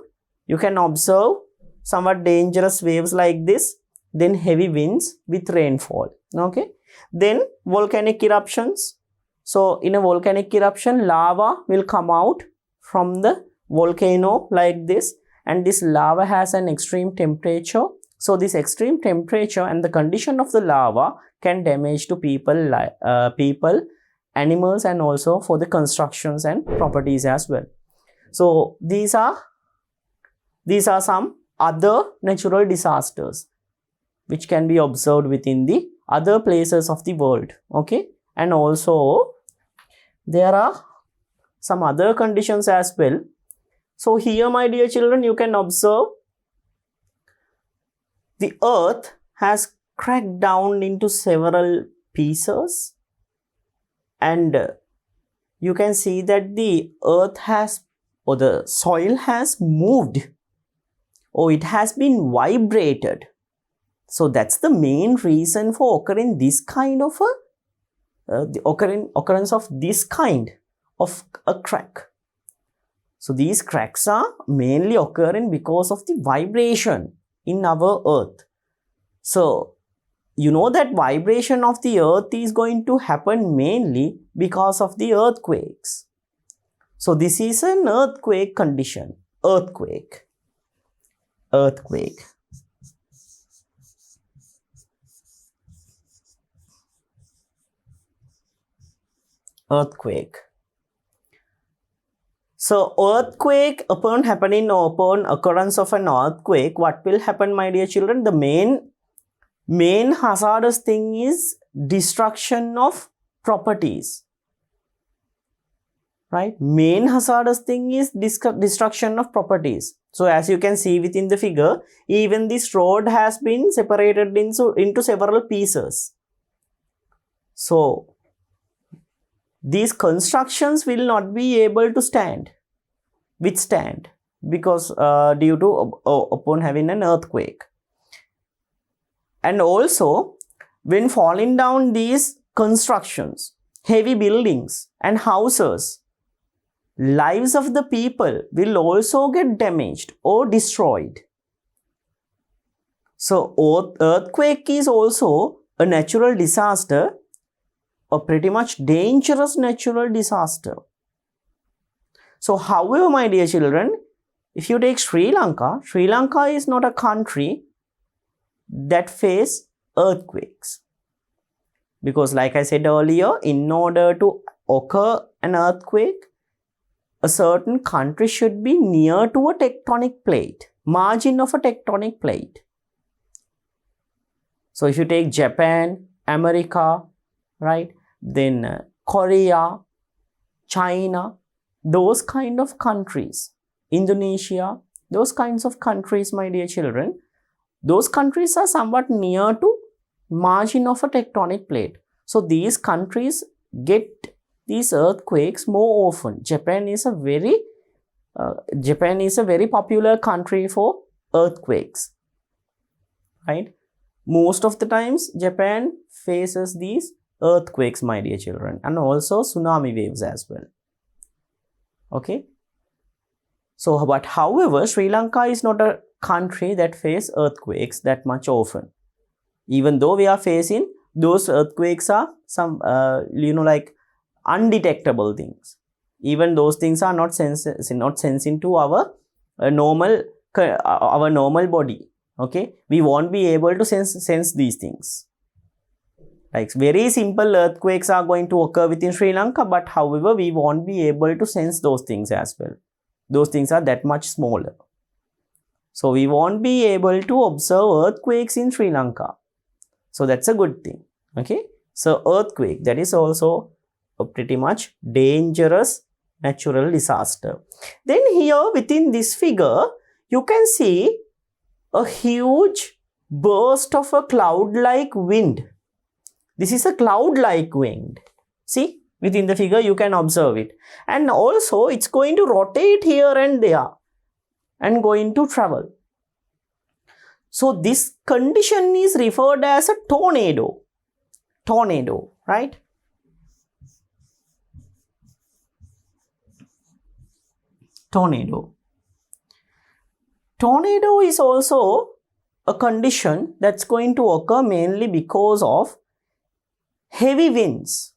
you can observe somewhat dangerous waves like this, then heavy winds with rainfall. Okay. Then volcanic eruptions. So in a volcanic eruption, lava will come out from the volcano like this, and this lava has an extreme temperature. So this extreme temperature and the condition of the lava can damage to people, animals, and also for the constructions and properties as well. So these are some other natural disasters which can be observed within the other places of the world. Okay, and also there are some other conditions as well. So here, my dear children, you can observe the earth has cracked down into several pieces, and you can see that the earth has, or the soil has moved, or it has been vibrated. So that's the main reason for occurring this kind of the occurrence of this kind of a crack. So these cracks are mainly occurring because of the vibration in our earth. So you know that vibration of the earth is going to happen mainly because of the earthquakes. So this is an earthquake condition. Earthquake. So earthquake, upon happening or upon occurrence of an earthquake, what will happen, my dear children? The main hazardous thing is destruction of properties, right? Main hazardous thing is destruction of properties. So as you can see within the figure, even this road has been separated into several pieces. So these constructions will not be able to withstand because due to upon having an earthquake. And also, when falling down these constructions, heavy buildings and houses, lives of the people will also get damaged or destroyed. So earthquake is also a natural disaster, a pretty much dangerous natural disaster. So however, my dear children, if you take Sri Lanka is not a country that face earthquakes. Because like I said earlier, in order to occur an earthquake, a certain country should be near to a tectonic plate, margin of a tectonic plate. So if you take Japan, America, right, then Korea, China, those kind of countries, Indonesia, those kinds of countries, my dear children, those countries are somewhat near to margin of a tectonic plate. So these countries get these earthquakes more often. Japan is a very popular country for earthquakes, right? Most of the times Japan faces these earthquakes, my dear children, and also tsunami waves as well. Okay. So, but however, Sri Lanka is not a country that faces earthquakes that much often. Even though we are facing those earthquakes are some, like undetectable things. Even those things are not sensing to our normal body. Okay, we won't be able to sense these things. Like very simple earthquakes are going to occur within Sri Lanka, but however, we won't be able to sense those things as well. Those things are that much smaller. So we won't be able to observe earthquakes in Sri Lanka. So that's a good thing. Okay. So earthquake, that is also a pretty much dangerous natural disaster. Then here within this figure, you can see a huge burst of a cloud-like wind. This is a cloud-like wind. See, within the figure you can observe it. And also it's going to rotate here and there and going to travel. So this condition is referred as a tornado. Tornado, right? Tornado. Tornado is also a condition that's going to occur mainly because of heavy winds.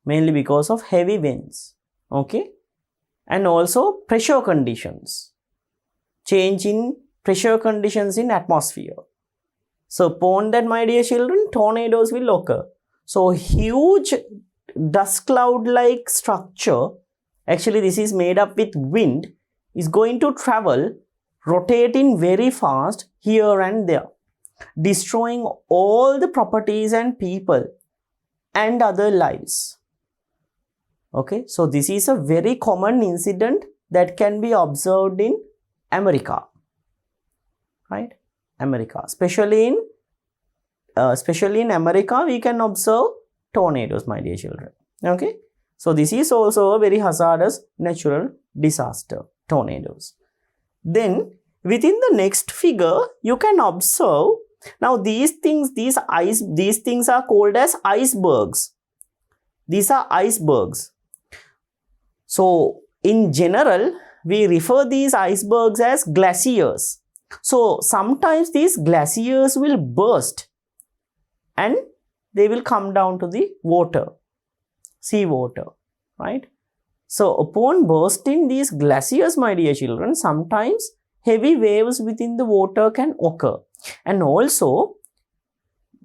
Mainly because of heavy winds. Okay? And also pressure conditions. Change in pressure conditions in atmosphere. So upon that, my dear children, tornadoes will occur. So huge dust cloud-like structure, actually this is made up with wind, is going to travel, rotating very fast here and there, destroying all the properties and people and other lives. Okay, so this is a very common incident that can be observed in America, right? America, especially in America, we can observe tornadoes, my dear children. Okay, so this is also a very hazardous natural disaster, tornadoes. Then within the next figure, you can observe now these things are called as icebergs. These are icebergs. So in general, we refer these icebergs as glaciers. So sometimes these glaciers will burst and they will come down to the water, sea water, right? So upon bursting these glaciers, my dear children, sometimes heavy waves within the water can occur. And also,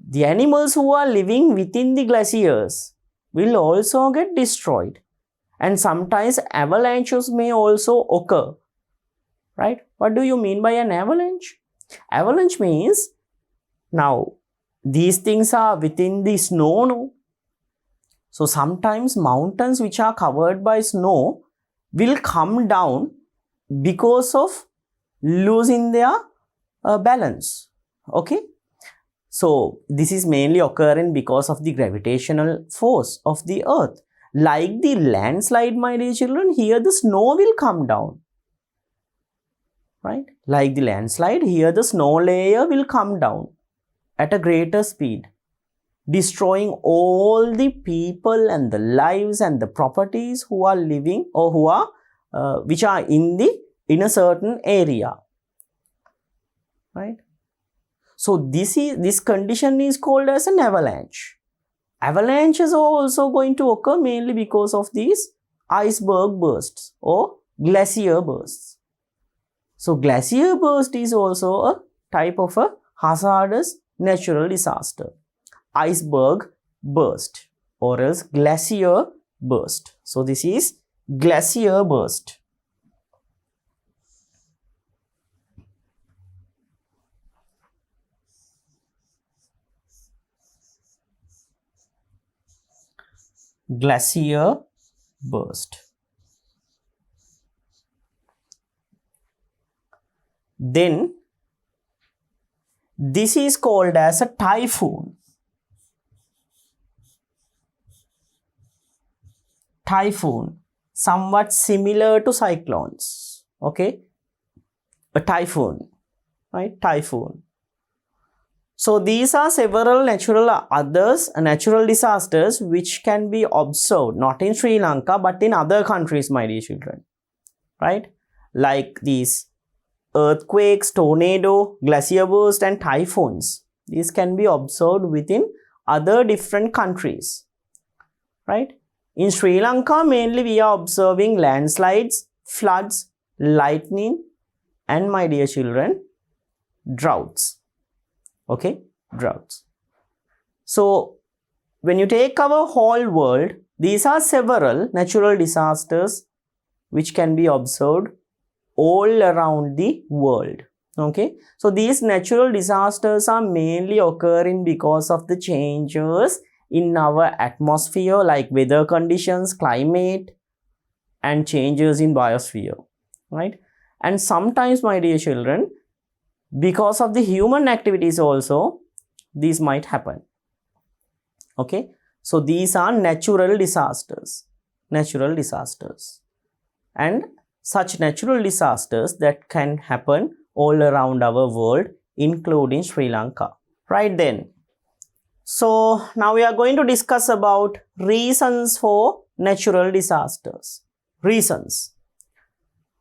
the animals who are living within the glaciers will also get destroyed. And sometimes avalanches may also occur, right? What do you mean by an avalanche? Avalanche means, now these things are within the snow, no? So sometimes mountains which are covered by snow will come down because of losing their balance. Okay, so this is mainly occurring because of the gravitational force of the earth. Like the landslide, my dear children, here the snow will come down, right? Like the landslide, here the snow layer will come down at a greater speed, destroying all the people and the lives and the properties who are living or who are which are in a certain area, right? So this condition is called as an avalanche. Avalanches are also going to occur mainly because of these iceberg bursts or glacier bursts. So glacier burst is also a type of a hazardous natural disaster. Iceberg burst or else glacier burst. So this is glacier burst. Glacier burst. Then this is called as a typhoon. Typhoon, somewhat similar to cyclones. Okay, a typhoon, right? Typhoon. So these are several natural disasters which can be observed not in Sri Lanka but in other countries, my dear children, right? Like these earthquakes, tornado, glacier burst and typhoons. These can be observed within other different countries, right? In Sri Lanka, mainly we are observing landslides, floods, lightning and, my dear children, droughts. Okay, droughts. So when you take our whole world, these are several natural disasters which can be observed all around the world. Okay, so these natural disasters are mainly occurring because of the changes in our atmosphere, like weather conditions, climate and changes in biosphere, right? And sometimes, my dear children, because of the human activities also, these might happen. Okay, so these are natural disasters. Natural disasters. And such natural disasters that can happen all around our world, including Sri Lanka. Right then. So now we are going to discuss about reasons for natural disasters. Reasons.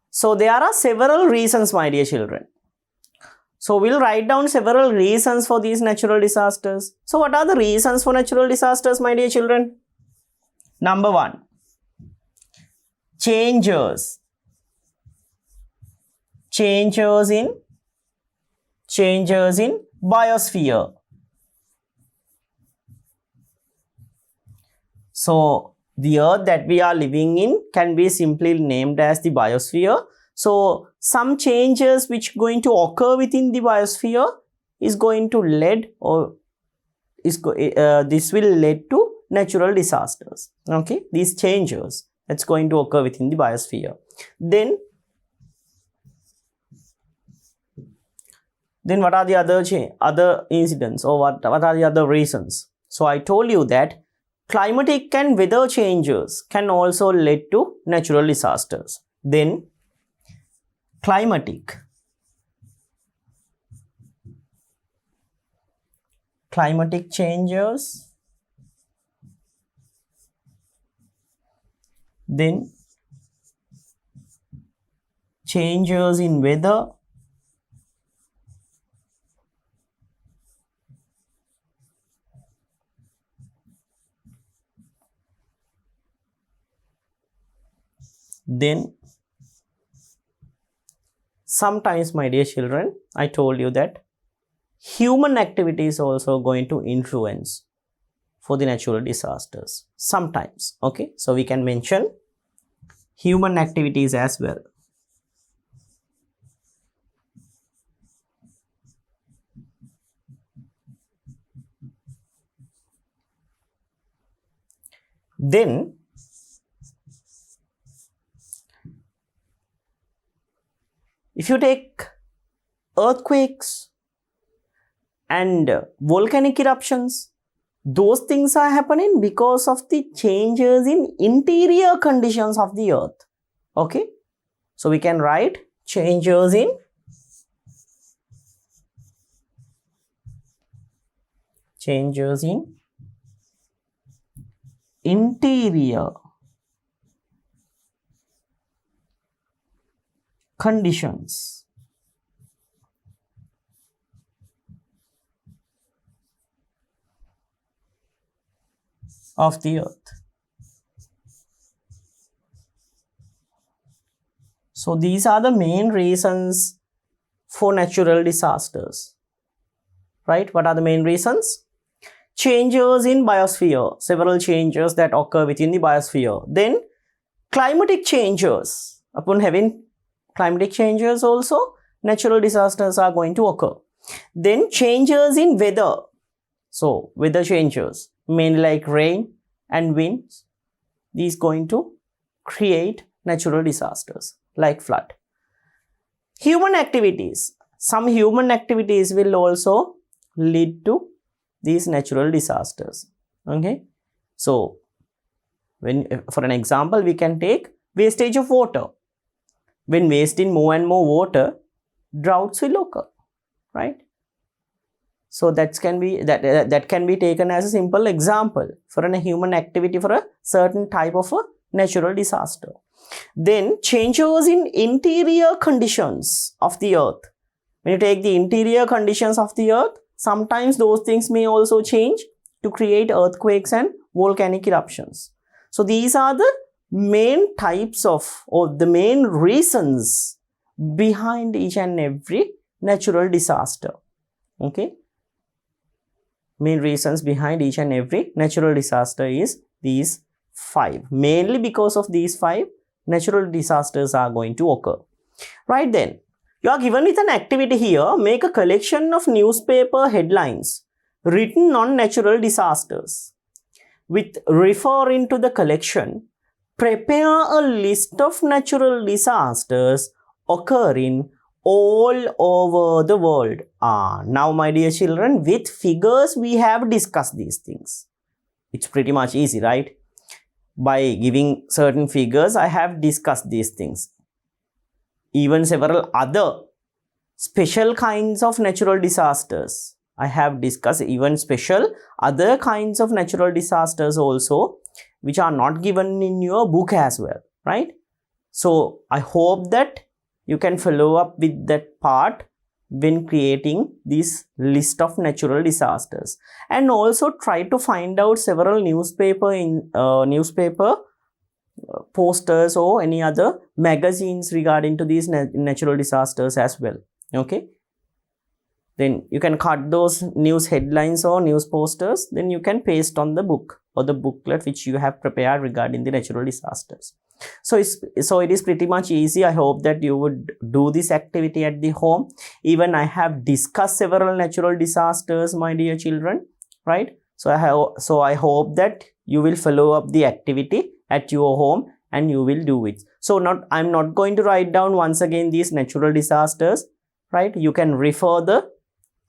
So there are several reasons, my dear children. So we'll write down several reasons for these natural disasters. So what are the reasons for natural disasters, my dear children? Number 1, changes in biosphere. So the earth that we are living in can be simply named as the biosphere. So some changes which going to occur within the biosphere is going to lead or this will lead to natural disasters. Okay, these changes that's going to occur within the biosphere. Then what are the other incidents, or what are the other reasons? So I told you that climatic and weather changes can also lead to natural disasters. Then climatic changes, then changes in weather, then sometimes, my dear children, I told you that human activity is also going to influence for the natural disasters sometimes. Okay, so we can mention human activities as well. Then if you take earthquakes and volcanic eruptions, those things are happening because of the changes in interior conditions of the earth. Okay, so we can write changes in interior conditions of the earth. So these are the main reasons for natural disasters. Right? What are the main reasons? Changes in biosphere, several changes that occur within the biosphere. Then climatic changes. Upon having climatic changes also, natural disasters are going to occur. Then changes in weather. So weather changes, mainly like rain and winds. These going to create natural disasters like flood. Human activities. Some human activities will also lead to these natural disasters. Okay, so for an example, we can take wastage of water. When wasting more and more water, droughts will occur, right? So that can be taken as a simple example for a human activity for a certain type of a natural disaster. Then changes in interior conditions of the earth. When you take the interior conditions of the earth, sometimes those things may also change to create earthquakes and volcanic eruptions. So these are the main types of, or the main reasons behind each and every natural disaster. Okay, main reasons behind each and every natural disaster is these 5. Mainly because of these 5, natural disasters are going to occur. Right then, you are given with an activity here. Make a collection of newspaper headlines written on natural disasters. With referring to the collection, prepare a list of natural disasters occurring all over the world. Now, my dear children, with figures we have discussed these things. It's pretty much easy, right? By giving certain figures, I have discussed these things. Even several other special kinds of natural disasters, I have discussed even special other kinds of natural disasters also, which are not given in your book as well, right? So I hope that you can follow up with that part when creating this list of natural disasters, and also try to find out several newspaper posters or any other magazines regarding to these natural disasters as well. Okay, then you can cut those news headlines or news posters, then you can paste on the book or the booklet which you have prepared regarding the natural disasters. So it is pretty much easy. I hope that you would do this activity at the home. Even I have discussed several natural disasters, my dear children, right? So I hope that you will follow up the activity at your home and you will do it. So I'm not going to write down once again these natural disasters, right? You can refer the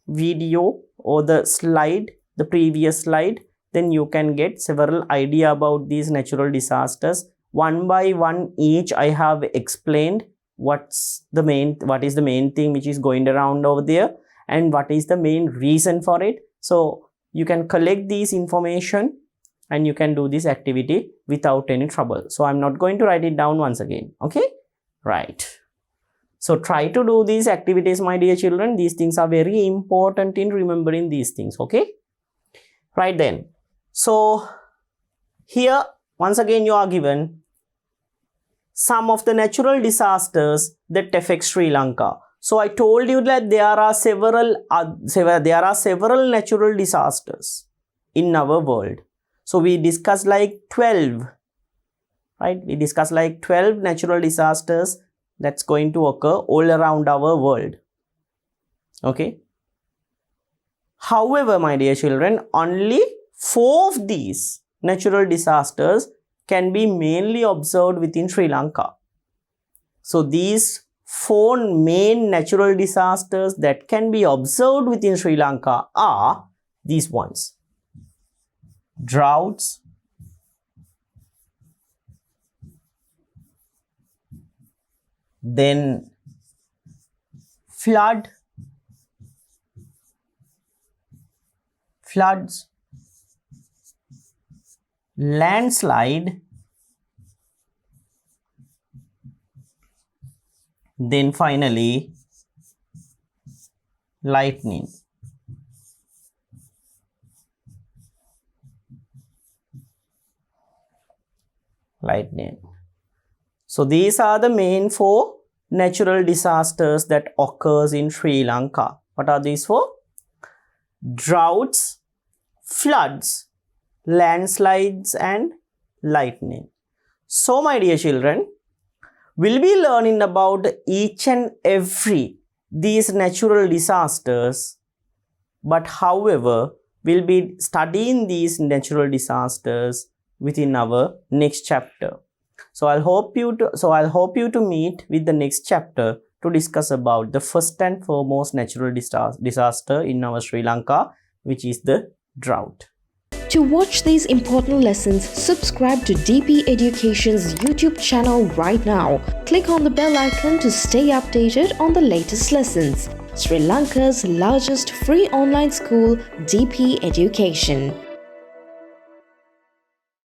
video or the slide, the previous slide, then you can get several idea about these natural disasters. One by one each I have explained what is the main thing which is going around over there and what is the main reason for it. So you can collect these information and you can do this activity without any trouble. So I'm not going to write it down once again. Okay, right. So try to do these activities, my dear children. These things are very important in remembering these things. Okay, right then. So here once again you are given some of the natural disasters that affect Sri Lanka. So I told you that there are several natural disasters in our world. So we discussed like 12, right? We discussed like 12 natural disasters that's going to occur all around our world. Okay. However, my dear children, only 4 of these natural disasters can be mainly observed within Sri Lanka. So these 4 main natural disasters that can be observed within Sri Lanka are these ones: droughts, then floods, landslide, then finally lightning. So these are the main 4 natural disasters that occurs in Sri Lanka. What are these 4? Droughts, floods, landslides and lightning. So my dear children, we'll be learning about each and every these natural disasters, but however we'll be studying these natural disasters within our next chapter. So I'll hope you to meet with the next chapter to discuss about the first and foremost natural disaster in our Sri Lanka, which is the drought. To watch these important lessons, subscribe to DP Education's YouTube channel right now. Click on the bell icon to stay updated on the latest lessons. Sri Lanka's largest free online school, DP Education.